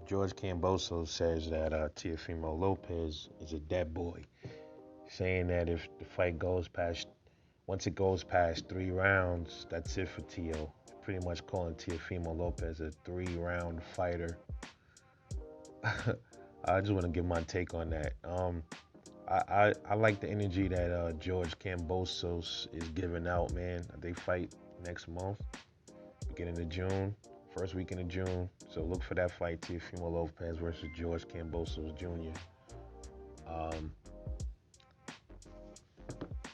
George Kambosos says that Teofimo Lopez is a dead boy, saying that if the fight goes past, once it goes past 3 rounds, that's it for Teo. Pretty much calling Teofimo Lopez a 3 round fighter. I just want to give my take on that. I like the energy that George Kambosos is giving out, man. They fight next month, beginning of June, first weekend of June. So look for that fight, Teofimo Lopez versus George Kambosos Jr. Um,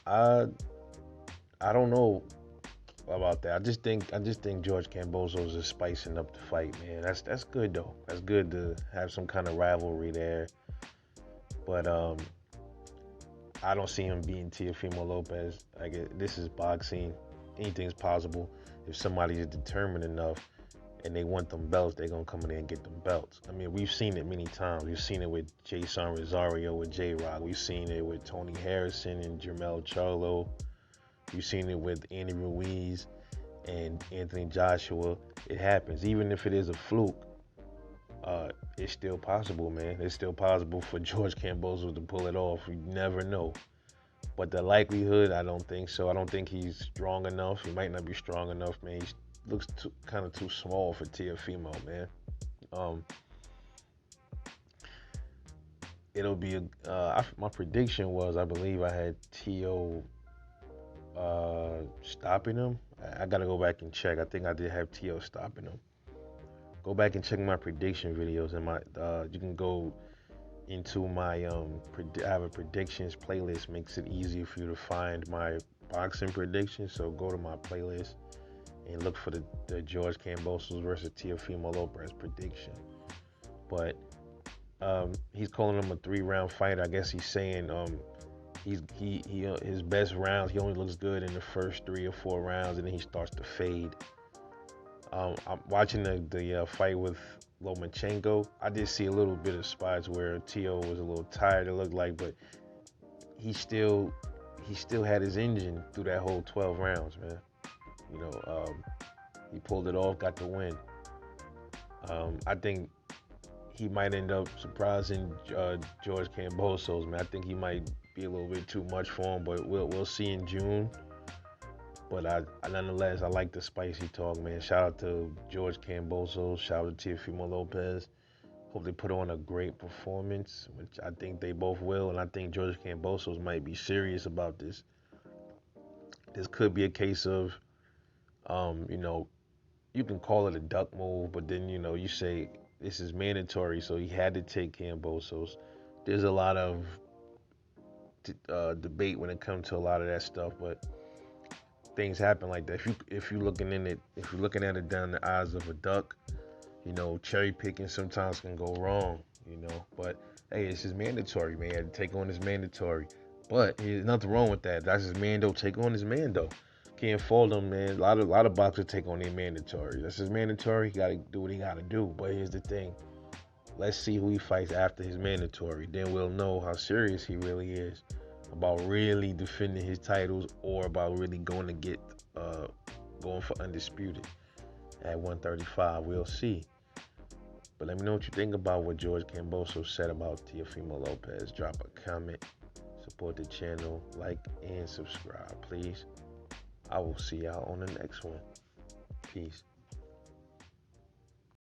I I don't know about that. I just think George Kambosos is spicing up the fight, man. That's good though. That's good to have some kind of rivalry there. But I don't see him beating Teofimo Lopez. This is boxing. Anything's possible. If somebody is determined enough and they want them belts, they're gonna come in there and get them belts. I mean, we've seen it many times. We've seen it with Jason Rosario with J Rock. We've seen it with Tony Harrison and Jermell Charlo. We've seen it with Andy Ruiz and Anthony Joshua. It happens. Even if it is a fluke, it's still possible, man. It's still possible for George Kambosos to pull it off. You never know. But the likelihood, I don't think so. I don't think he's strong enough. He might not be strong enough, man. He looks kind of too small for Teofimo, man. Um, it'll be my prediction was, I believe I had Teo stopping him. I gotta go back and check. I think I did have Teo stopping him. Go back and check my prediction videos and my. You can go into my I have a predictions playlist. Makes it easier for you to find my boxing predictions. So go to my playlist and look for the George Kambosos versus Teofimo Lopez prediction. But he's calling him a 3 round fighter. I guess he's saying his best rounds. He only looks good in the first 3 or 4 rounds, and then he starts to fade. I'm watching the fight with Lomachenko. I did see a little bit of spots where Teo was a little tired. It looked like, but he still had his engine through that whole 12 rounds, man. You know, he pulled it off, got the win. I think he might end up surprising George Kambosos, man. I think he might be a little bit too much for him, but we'll see in June. But nonetheless, I like the spicy talk, man. Shout out to George Kambosos. Shout out to Teofimo Lopez. Hope they put on a great performance, which I think they both will. And I think George Kambosos might be serious about this. This could be a case of, you know, you can call it a duck move, but then, you say this is mandatory, so he had to take Kambosos. There's a lot of debate when it comes to a lot of that stuff, but things happen like that. If you're looking at it down the eyes of a duck, cherry picking sometimes can go wrong, But hey, it's his mandatory, man. He had to take on his mandatory. But there's nothing wrong with that. That's his mando. Take on his mando. Can't fault him, man. A lot of boxers take on their mandatory. That's his mandatory. He gotta do what he gotta do. But here's the thing. Let's see who he fights after his mandatory. Then we'll know how serious he really is about really defending his titles or about really going for undisputed at 135. We'll see. But let me know what you think about what George Kambosos said about Teofimo Lopez. Drop a comment, support the channel, like and subscribe, please. I will see y'all on the next one. Peace.